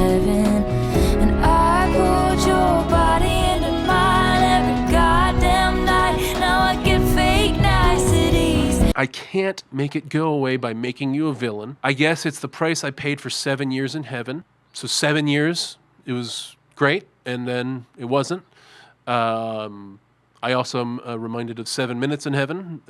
heaven. And I pulled your body into mine every goddamn night. Now I get fake niceties. I can't make it go away by making you a villain. I guess it's the price I paid for 7 years in heaven. So 7 years, it was great, and then it wasn't. I also am reminded of 7 minutes in heaven.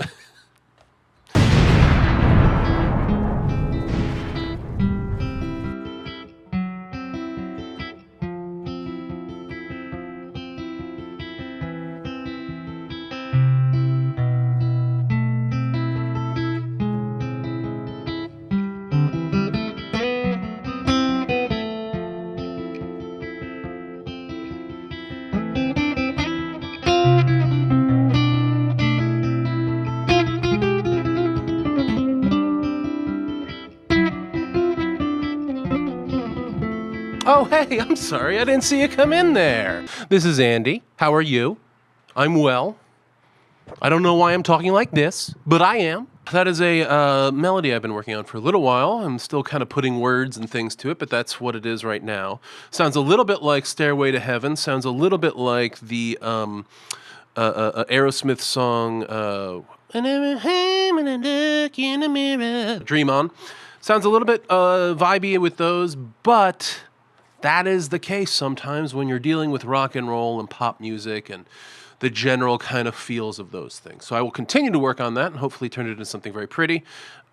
Oh, hey, I'm sorry, I didn't see you come in there. This is Andy. How are you? I'm well. I don't know why I'm talking like this, but I am. That is a melody I've been working on for a little while. I'm still kind of putting words and things to it, but that's what it is right now. Sounds a little bit like Stairway to Heaven. Sounds a little bit like the Aerosmith song, Dream On. Sounds a little bit vibey with those, but that is the case sometimes when you're dealing with rock and roll and pop music and the general kind of feels of those things. So I will continue to work on that and hopefully turn it into something very pretty.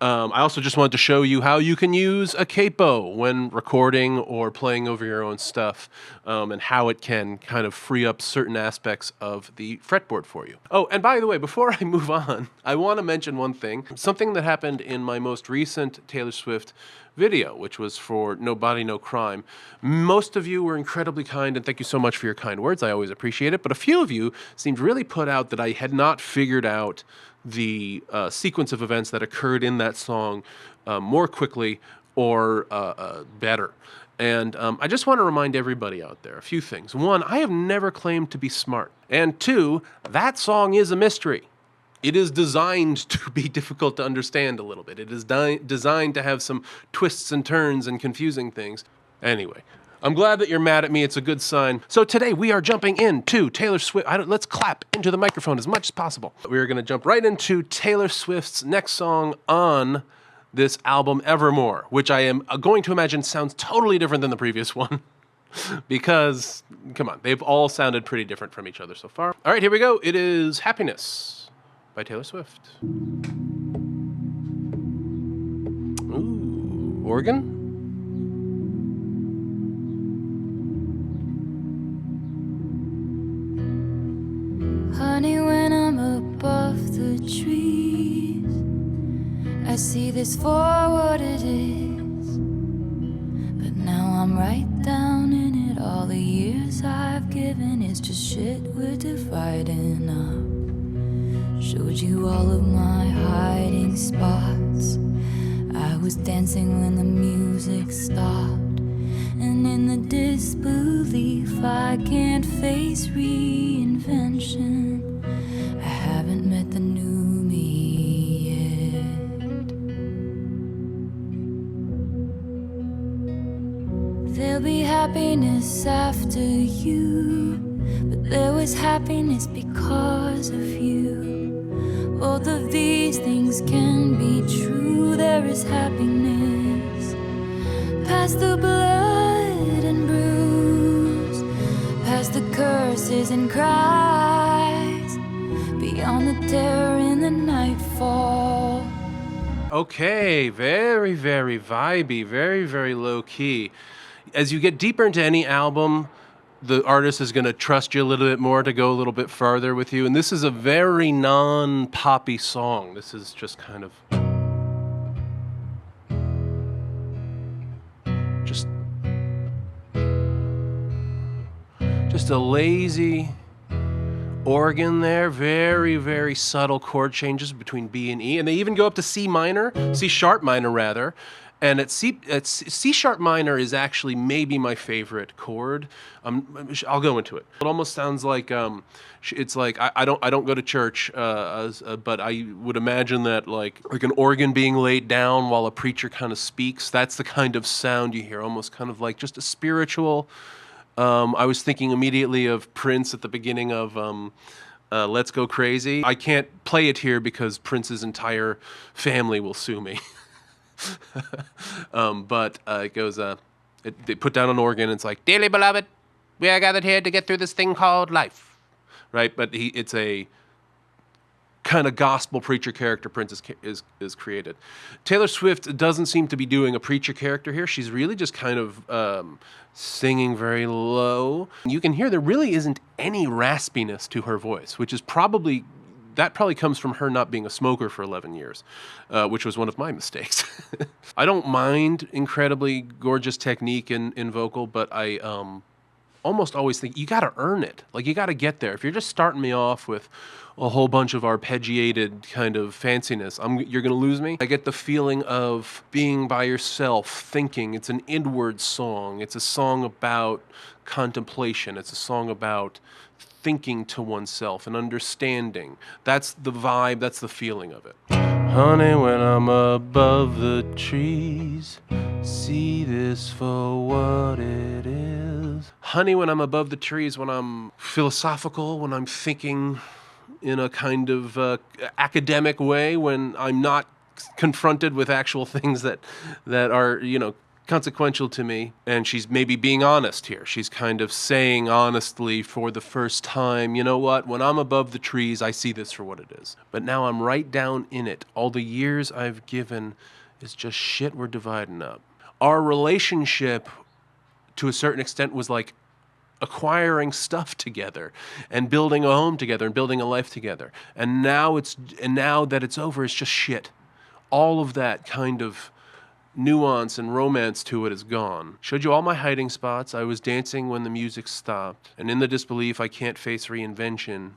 I also just wanted to show you how you can use a capo when recording or playing over your own stuff, and how it can kind of free up certain aspects of the fretboard for you. Oh, and by the way, before I move on, I want to mention one thing. Something that happened in my most recent Taylor Swift video, which was for No Body, No Crime. Most of you were incredibly kind, and thank you so much for your kind words. I always appreciate it. But a few of you seemed really put out that I had not figured out the sequence of events that occurred in that song more quickly or better. And I just want to remind everybody out there a few things. One, I have never claimed to be smart. And two, that song is a mystery. It is designed to be difficult to understand a little bit. It is designed to have some twists and turns and confusing things. Anyway, I'm glad that you're mad at me. It's a good sign. So today we are jumping into Taylor Swift. Let's clap into the microphone as much as possible. We are going to jump right into Taylor Swift's next song on this album, Evermore, which I am going to imagine sounds totally different than the previous one. Because, come on, they've all sounded pretty different from each other so far. All right, here we go. It is Happiness by Taylor Swift. Ooh, organ? Honey, when I'm above the trees, I see this for what it is. But now I'm right down in it. All the years I've given is just shit we're dividing up. Showed you all of my hiding spots. I was dancing when the music stopped. And in the disbelief I can't face reinvention. I haven't met the new me yet. There'll be happiness after you, but there was happiness because of you. Both of these things can be true. There is happiness past the blood and bruise, past the curses and cries, beyond the terror in the nightfall. Okay, very, very vibey, very, very low key. As you get deeper into any album, the artist is going to trust you a little bit more to go a little bit farther with you. And this is a very non-poppy song. This is just kind of just a lazy organ there. Very, very subtle chord changes between B and E. And they even go up to C minor, C sharp minor rather. And C sharp minor is actually maybe my favorite chord. I'll go into it. It almost sounds like it's like I don't go to church, but I would imagine that like an organ being laid down while a preacher kind of speaks. That's the kind of sound you hear, almost kind of like just a spiritual. I was thinking immediately of Prince at the beginning of Let's Go Crazy. I can't play it here because Prince's entire family will sue me. But it goes, they put down an organ and it's like, dearly beloved, we are gathered here to get through this thing called life. Right? But it's a kind of gospel preacher character Prince is created. Taylor Swift doesn't seem to be doing a preacher character here. She's really just kind of singing very low. You can hear there really isn't any raspiness to her voice, which is probably comes from her not being a smoker for 11 years, which was one of my mistakes. I don't mind incredibly gorgeous technique in vocal, but I almost always think you got to earn it. Like you got to get there. If you're just starting me off with a whole bunch of arpeggiated kind of fanciness, you're going to lose me. I get the feeling of being by yourself, thinking. It's an inward song. It's a song about contemplation. It's a song about thinking to oneself and understanding. That's the vibe, that's the feeling of it. Honey, when I'm above the trees, see this for what it is. Honey, when I'm above the trees, when I'm philosophical, when I'm thinking in a kind of academic way, when I'm not confronted with actual things that are, consequential to me, and she's maybe being honest here. She's kind of saying honestly for the first time, you know what, when I'm above the trees, I see this for what it is. But now I'm right down in it. All the years I've given is just shit we're dividing up. Our relationship, to a certain extent, was like acquiring stuff together and building a home together and building a life together. And now that it's over, it's just shit. All of that kind of nuance and romance to it is gone. Showed you all my hiding spots. I was dancing when the music stopped. And in the disbelief I can't face reinvention,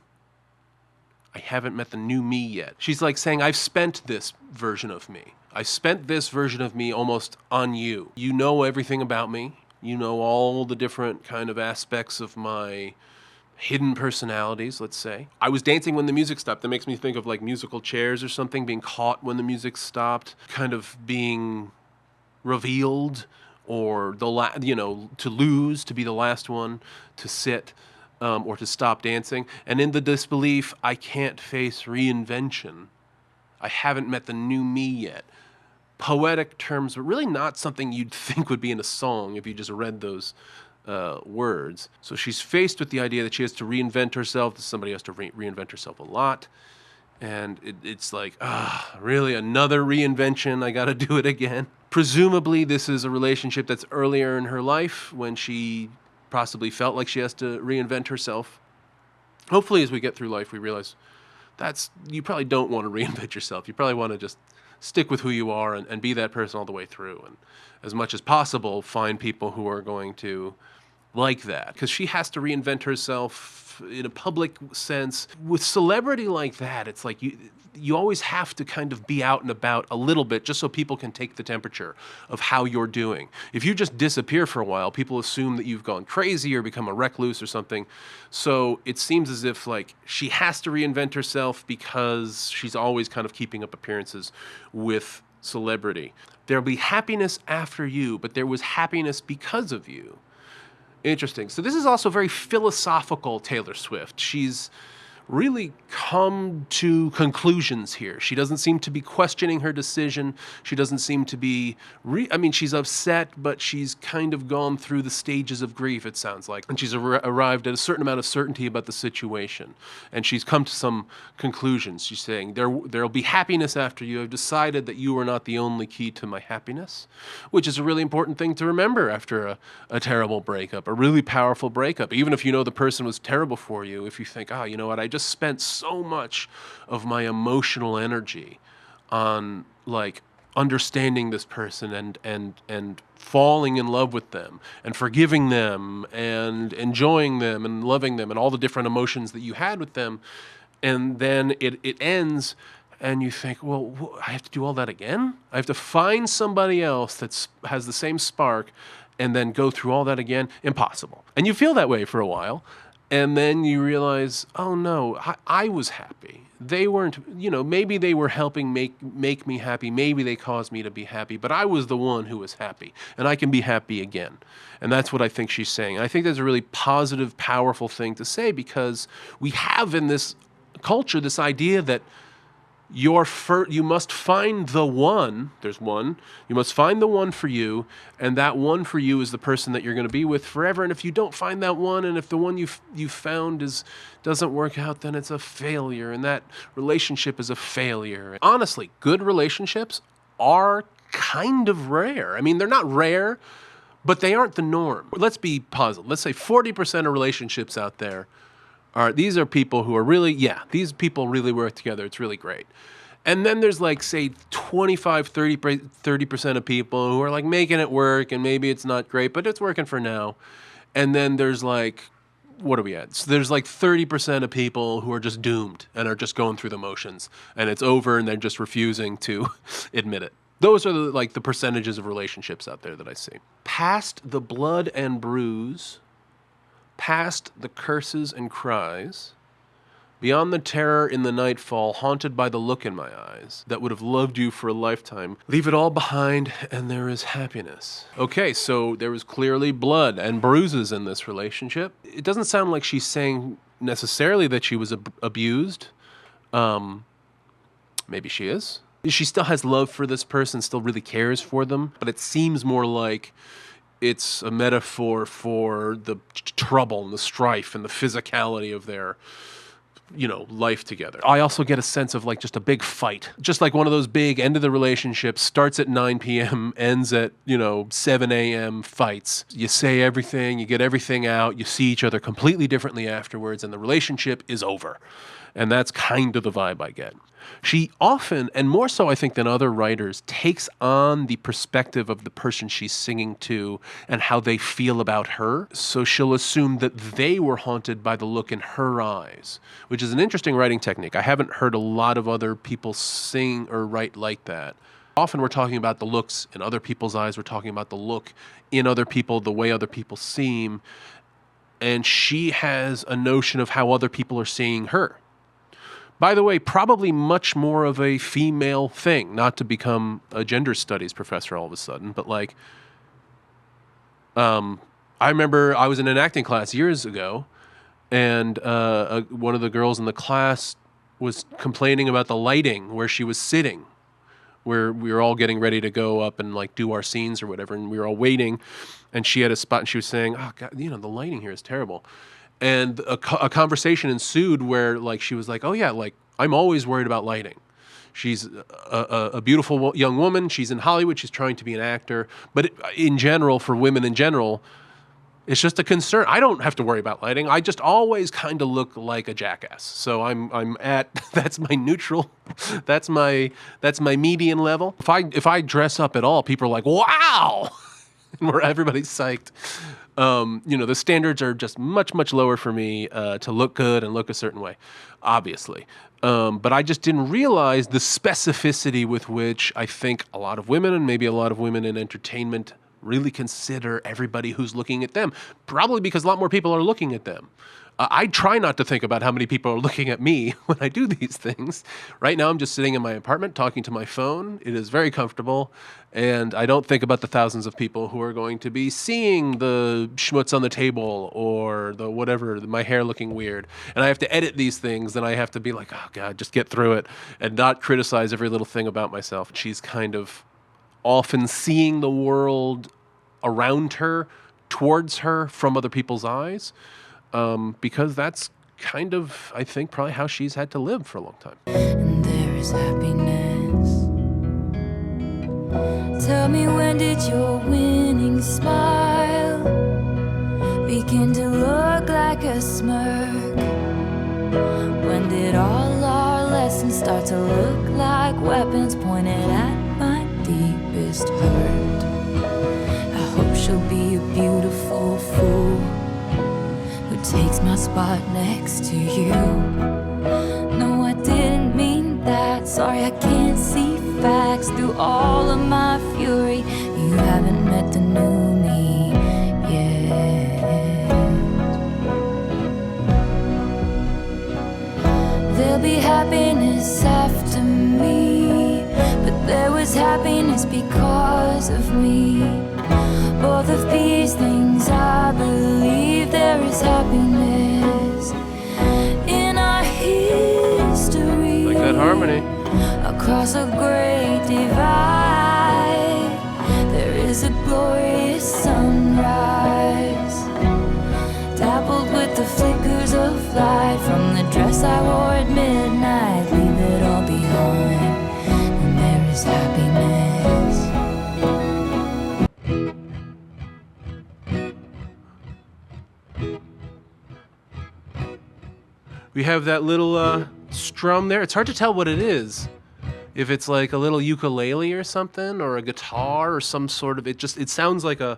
I haven't met the new me yet. She's like saying, I've spent this version of me. I spent this version of me almost on you. You know everything about me. You know all the different kind of aspects of my hidden personalities, let's say. I was dancing when the music stopped. That makes me think of like musical chairs or something, being caught when the music stopped, kind of being revealed, or to lose, to be the last one to sit, or to stop dancing. And in the disbelief, I can't face reinvention. I haven't met the new me yet. Poetic terms, but really not something you'd think would be in a song if you just read those words. So she's faced with the idea that she has to reinvent herself, that somebody has to reinvent herself a lot. And it's like, really, another reinvention? I got to do it again. Presumably, this is a relationship that's earlier in her life when she possibly felt like she has to reinvent herself. Hopefully, as we get through life, we realize you probably don't want to reinvent yourself. You probably want to just stick with who you are and be that person all the way through. And as much as possible, find people who are going to like that. Because she has to reinvent herself in a public sense. With celebrity like that, it's like you always have to kind of be out and about a little bit just so people can take the temperature of how you're doing. If you just disappear for a while, people assume that you've gone crazy or become a recluse or something. So it seems as if like she has to reinvent herself because she's always kind of keeping up appearances with celebrity. There'll be happiness after you, but there was happiness because of you. Interesting. So this is also very philosophical Taylor Swift. She's really come to conclusions here. She doesn't seem to be questioning her decision. She doesn't seem to be, she's upset, but she's kind of gone through the stages of grief, it sounds like. And she's arrived at a certain amount of certainty about the situation. And she's come to some conclusions. She's saying, there'll be happiness after you. I've decided that you are not the only key to my happiness, which is a really important thing to remember after a terrible breakup, a really powerful breakup. Even if you know the person was terrible for you, if you think, you know what, I just spent so much of my emotional energy on like understanding this person and falling in love with them and forgiving them and enjoying them and loving them and all the different emotions that you had with them, and then it ends, And you think, well, I have to do all that again? I have to find somebody else that has the same spark and then go through all that again? Impossible. And you feel that way for a while. And then you realize, oh no, I was happy. They weren't, maybe they were helping make me happy. Maybe they caused me to be happy, but I was the one who was happy, and I can be happy again. And that's what I think she's saying. And I think that's a really positive, powerful thing to say, because we have in this culture this idea that you must find the one. There's one. You must find the one for you, and that one for you is the person that you're going to be with forever. And if you don't find that one, and if the one you found doesn't work out, then it's a failure, and that relationship is a failure. Honestly, good relationships are kind of rare. I mean, they're not rare, but they aren't the norm. Let's be positive. Let's say 40% of relationships out there these are people who are really, these people really work together. It's really great. And then there's like, say, 25, 30% of people who are like making it work, and maybe it's not great, but it's working for now. And then there's like, what are we at? So there's like 30% of people who are just doomed and are just going through the motions, and it's over, and they're just refusing to admit it. Those are the percentages of relationships out there that I see. Past the blood and bruise, past the curses and cries, beyond the terror in the nightfall, haunted by the look in my eyes that would have loved you for a lifetime, leave it all behind, and there is happiness. Okay, so there was clearly blood and bruises in this relationship. It doesn't sound like she's saying necessarily that she was abused. Maybe she is. She still has love for this person, still really cares for them, but it seems more like it's a metaphor for the trouble and the strife and the physicality of their, life together. I also get a sense of like just a big fight. Just like one of those big end of the relationship, starts at 9 p.m., ends at, 7 a.m. fights. You say everything, you get everything out, you see each other completely differently afterwards, and the relationship is over. And that's kind of the vibe I get. She often, and more so I think than other writers, takes on the perspective of the person she's singing to and how they feel about her. So she'll assume that they were haunted by the look in her eyes, which is an interesting writing technique. I haven't heard a lot of other people sing or write like that. Often we're talking about the looks in other people's eyes. We're talking about the look in other people, the way other people seem. And she has a notion of how other people are seeing her. By the way, probably much more of a female thing, not to become a gender studies professor all of a sudden, but I remember I was in an acting class years ago, and one of the girls in the class was complaining about the lighting where she was sitting, where we were all getting ready to go up and do our scenes or whatever, and we were all waiting, and she had a spot, and she was saying, "Oh God, the lighting here is terrible." And a conversation ensued where she was like, "Oh yeah, I'm always worried about lighting." She's a beautiful young woman. She's in Hollywood. She's trying to be an actor. But in general, for women in general, it's just a concern. I don't have to worry about lighting. I just always kind of look like a jackass. So I'm at, that's my neutral, that's my median level. If I dress up at all, people are like, "Wow!" and everybody's psyched. The standards are just much, much lower for me to look good and look a certain way, obviously. But I just didn't realize the specificity with which I think a lot of women, and maybe a lot of women in entertainment, really consider everybody who's looking at them, probably because a lot more people are looking at them. I try not to think about how many people are looking at me when I do these things. Right now, I'm just sitting in my apartment talking to my phone. It is very comfortable, and I don't think about the thousands of people who are going to be seeing the schmutz on the table or the whatever, my hair looking weird. And I have to edit these things, and I have to be like, "Oh God, just get through it," and not criticize every little thing about myself. She's kind of often seeing the world around her, towards her, from other people's eyes. Because that's kind of, I think, probably how she's had to live for a long time. And there is happiness. Tell me, when did your winning smile begin to look like a smirk? When did all our lessons start to look like weapons pointed at my deepest hurt? I hope she'll be a beautiful fool who takes my spot next to you. No, I didn't mean that. Sorry, I can't see facts through all of my fury. You haven't met the new me yet. There'll be happiness after me, but there was happiness because of me. Both of these things I believe, there is happiness in our history. Like that harmony. Across a great divide, there is a glorious sunrise, dappled with the flickers of light from the dress I wore at midnight. Leave it all behind, and there is happiness. We have that little strum there. It's hard to tell what it is. If it's like a little ukulele or something, or a guitar or some sort of, it sounds like a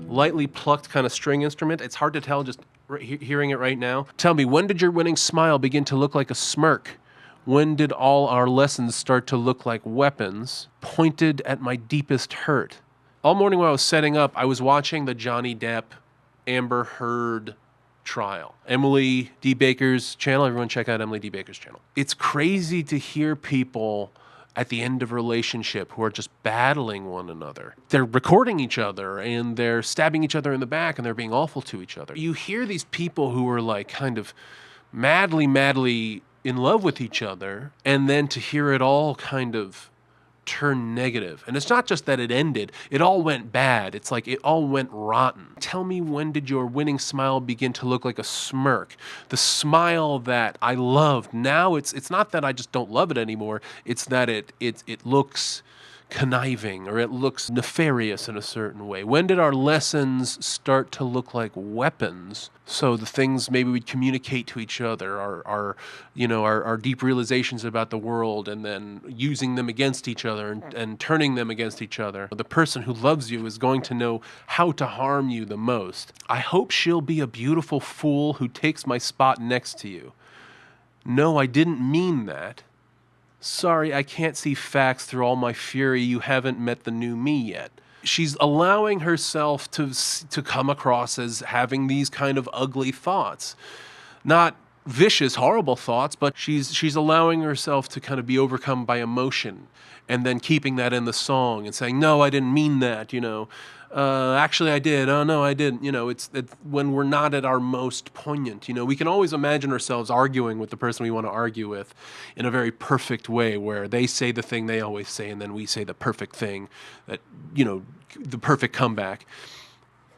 lightly plucked kind of string instrument. It's hard to tell just hearing it right now. Tell me, when did your winning smile begin to look like a smirk? When did all our lessons start to look like weapons pointed at my deepest hurt? All morning while I was setting up, I was watching the Johnny Depp Amber Heard trial. Emily D. Baker's channel. Everyone check out Emily D. Baker's channel. It's crazy to hear people at the end of a relationship who are just battling one another. They're recording each other and they're stabbing each other in the back and they're being awful to each other. You hear these people who are like kind of madly in love with each other, and then to hear it all kind of turn negative. And it's not just that it ended, it all went bad. It's like it all went rotten. Tell me, when did your winning smile begin to look like a smirk? The smile that I loved. Now it's not that I just don't love it anymore, it's that it looks conniving, or it looks nefarious in a certain way. When did our lessons start to look like weapons? So the things maybe we'd communicate to each other, our deep realizations about the world, and then using them against each other and turning them against each other. The person who loves you is going to know how to harm you the most. I hope she'll be a beautiful fool who takes my spot next to you. No, I didn't mean that. Sorry, I can't see facts through all my fury. You haven't met the new me yet. She's allowing herself to come across as having these kind of ugly thoughts. Not vicious, horrible thoughts, but she's allowing herself to kind of be overcome by emotion, and then keeping that in the song and saying, no, I didn't mean that, actually I did, oh no, I didn't. It's when we're not at our most poignant. We can always imagine ourselves arguing with the person we want to argue with in a very perfect way, where they say the thing they always say, and then we say the perfect thing, that, the perfect comeback.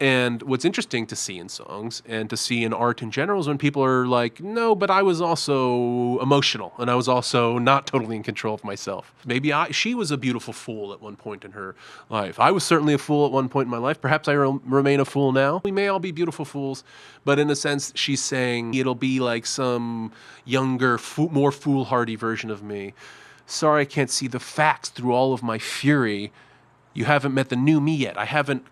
And what's interesting to see in songs and to see in art in general is when people are like, no, but I was also emotional, and I was also not totally in control of myself. Maybe she was a beautiful fool at one point in her life. I was certainly a fool at one point in my life. Perhaps I remain a fool now. We may all be beautiful fools, but in a sense, she's saying it'll be like some younger, more foolhardy version of me. Sorry, I can't see the facts through all of my fury. You haven't met the new me yet. I haven't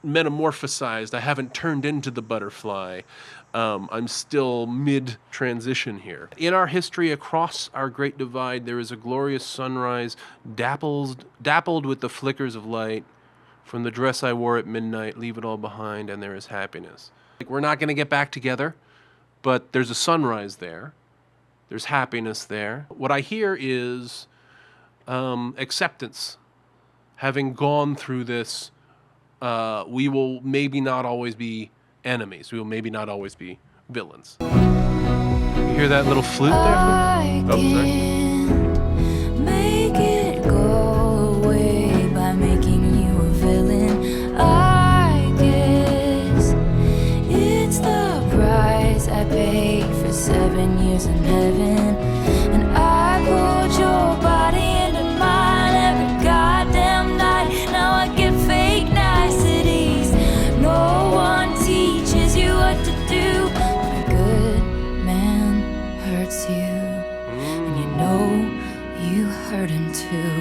metamorphosized. I haven't turned into the butterfly. I'm still mid-transition here. In our history, across our great divide, there is a glorious sunrise, dappled with the flickers of light. From the dress I wore at midnight, leave it all behind, and there is happiness. We're not going to get back together, but there's a sunrise there. There's happiness there. What I hear is acceptance. Having gone through this, we will maybe not always be enemies. We will maybe not always be villains. You hear that little flute there? Oh, sorry. Make it go away by making you a villain. I guess it's the price I paid for 7 years in heaven. And I put your body into mine every goddamn night. Now I get fake niceties. No one teaches you what to do. When a good man hurts you, and you know you hurt him too.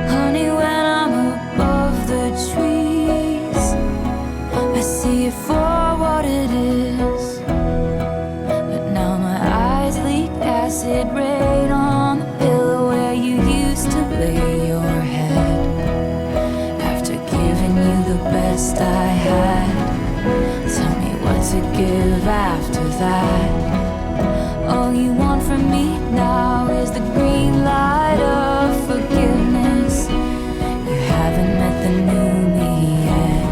Honey, when I'm above the trees, I see it for what it is. But now my eyes leak acid red. that. All you want from me now is the green light of forgiveness. You haven't met the new me yet,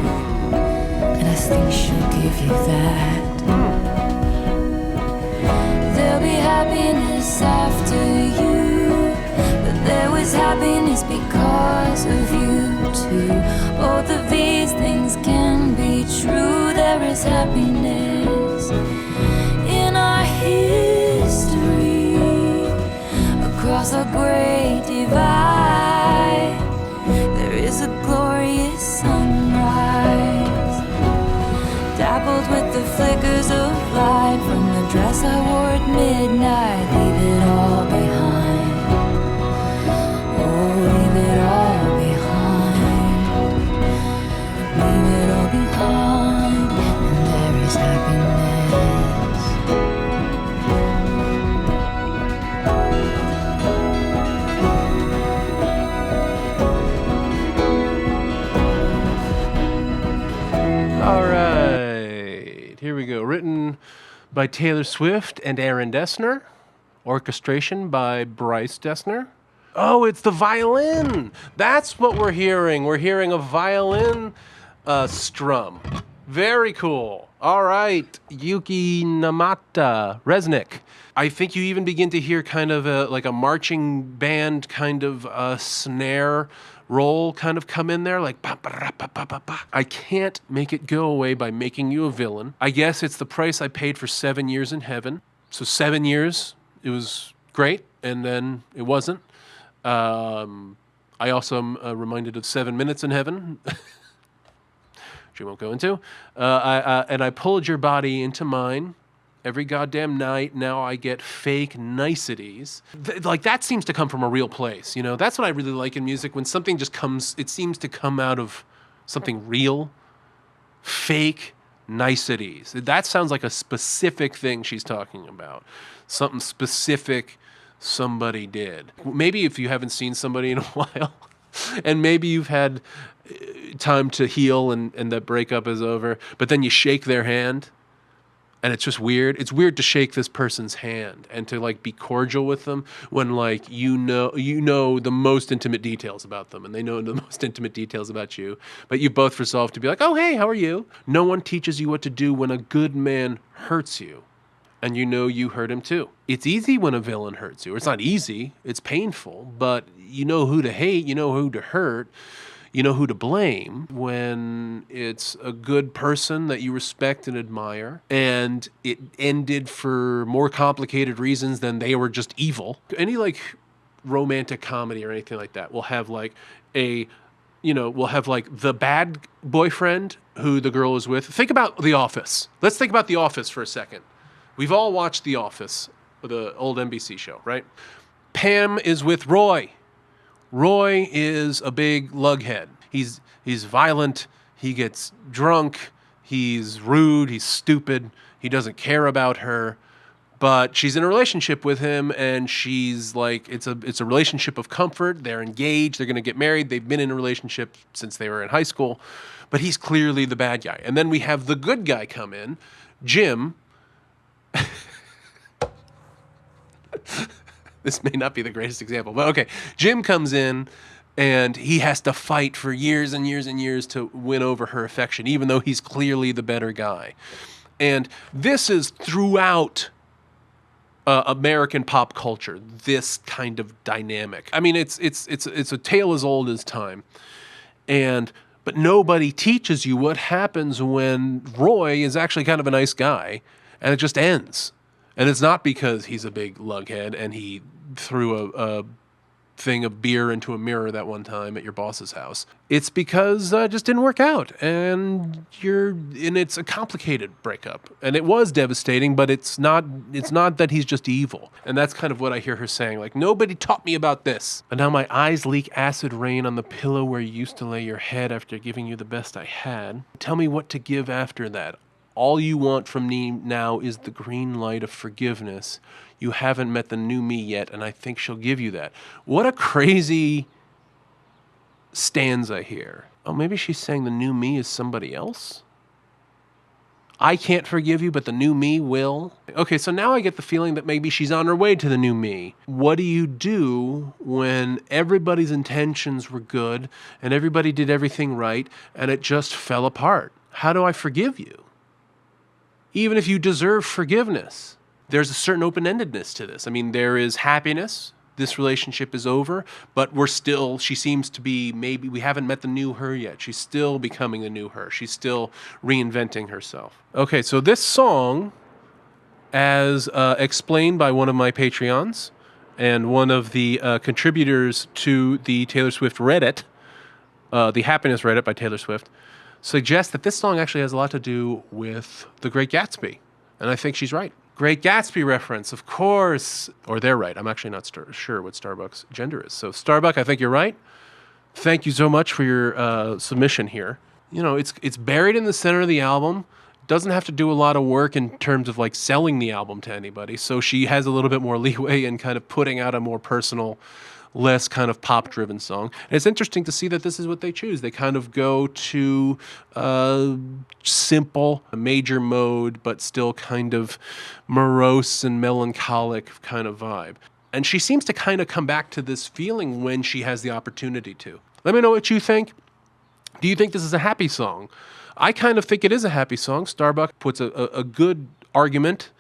and I think she'll give you that. There'll be happiness after you, but there was happiness because of you too. Both of these things can be true. There is happiness in our history across a great divide. There is a glorious sunrise, dappled with the flickers of light from the dress I wore at midnight. Leave it all behind. Oh, leave it all behind. Leave it all behind, and there is happiness. All right, here we go. Written by Taylor Swift and Aaron Dessner. Orchestration by Bryce Dessner. Oh, it's the violin. That's what we're hearing. We're hearing a violin strum. Very cool. All right, Yuki Namata, Resnick. I think you even begin to hear kind of like a marching band kind of snare roll kind of come in there, like ba ba ba ba ba ba. I can't make it go away by making you a villain. I guess it's the price I paid for 7 years in heaven. So 7 years, it was great, and then it wasn't. I also am reminded of 7 minutes in heaven, which we won't go into. And I pulled your body into mine every goddamn night. Now I get fake niceties. Like, that seems to come from a real place, you know? That's what I really like in music, when something just comes, it seems to come out of something real. Fake niceties. That sounds like a specific thing she's talking about. Something specific somebody did. Maybe if you haven't seen somebody in a while, and maybe you've had time to heal and that breakup is over, but then you shake their hand, and it's just weird. It's weird to shake this person's hand and to like be cordial with them when like you know the most intimate details about them, and they know the most intimate details about you, but you both resolve to be like, oh, hey, how are you? No one teaches you what to do when a good man hurts you, and you know you hurt him too. It's easy when a villain hurts you. It's not easy. It's painful, but you know who to hate, you know who to hurt, you know who to blame when it's a good person that you respect and admire, and it ended for more complicated reasons than they were just evil. Any like romantic comedy or anything like that will have like we'll have like the bad boyfriend who the girl is with. Think about The Office. Let's think about The Office for a second. We've all watched The Office, the old NBC show, right? Pam is with Roy. Roy is a big lughead. He's violent. He gets drunk. He's rude. He's stupid. He doesn't care about her. But she's in a relationship with him, and she's like, it's a relationship of comfort. They're engaged. They're going to get married. They've been in a relationship since they were in high school. But he's clearly the bad guy. And then we have the good guy come in, Jim. This may not be the greatest example, but okay. Jim comes in, and he has to fight for years and years and years to win over her affection, even though he's clearly the better guy. And this is throughout American pop culture, this kind of dynamic. I mean, it's a tale as old as time. But nobody teaches you what happens when Roy is actually kind of a nice guy, and it just ends. And it's not because he's a big lughead and he threw a thing of beer into a mirror that one time at your boss's house. It's because it just didn't work out, and it's a complicated breakup, and it was devastating. But it's not that he's just evil, and that's kind of what I hear her saying. Like, nobody taught me about this, but now my eyes leak acid rain on the pillow where you used to lay your head after giving you the best I had. Tell me what to give after that. All you want from me now is the green light of forgiveness. You haven't met the new me yet, and I think she'll give you that. What a crazy stanza here. Oh, maybe she's saying the new me is somebody else? I can't forgive you, but the new me will. Okay, so now I get the feeling that maybe she's on her way to the new me. What do you do when everybody's intentions were good and everybody did everything right and it just fell apart? How do I forgive you? Even if you deserve forgiveness, there's a certain open-endedness to this. I mean, there is happiness. This relationship is over, but she seems to be, maybe we haven't met the new her yet. She's still becoming the new her. She's still reinventing herself. Okay, so this song, as explained by one of my Patreons and one of the contributors to the Taylor Swift Reddit, the Happiness Reddit by Taylor Swift, suggests that this song actually has a lot to do with The Great Gatsby. And I think she's right. Great Gatsby reference, of course. Or they're right. I'm actually not sure what Starbuck's gender is. So Starbuck, I think you're right. Thank you so much for your submission here. You know, it's buried in the center of the album. Doesn't have to do a lot of work in terms of like selling the album to anybody. So she has a little bit more leeway in kind of putting out a more personal, less kind of pop-driven song. And it's interesting to see that this is what they choose. They kind of go to simple, major mode, but still kind of morose and melancholic kind of vibe. And she seems to kind of come back to this feeling when she has the opportunity to. Let me know what you think. Do you think this is a happy song? I kind of think it is a happy song. Starbuck puts a good argument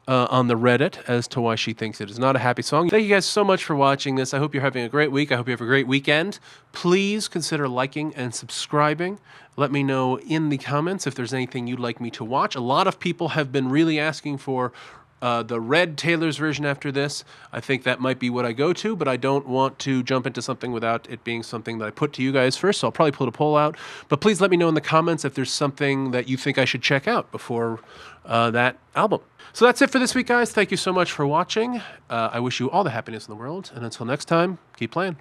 on the Reddit as to why she thinks it is not a happy song. Thank you guys so much for watching this. I hope you're having a great week. I hope you have a great weekend. Please consider liking and subscribing. Let me know in the comments if there's anything you'd like me to watch. A lot of people have been really asking for the Red Taylor's version after this. I think that might be what I go to, but I don't want to jump into something without it being something that I put to you guys first, so I'll probably put a poll out. But please let me know in the comments if there's something that you think I should check out before that album. So that's it for this week, guys. Thank you so much for watching. I wish you all the happiness in the world, and until next time, keep playing.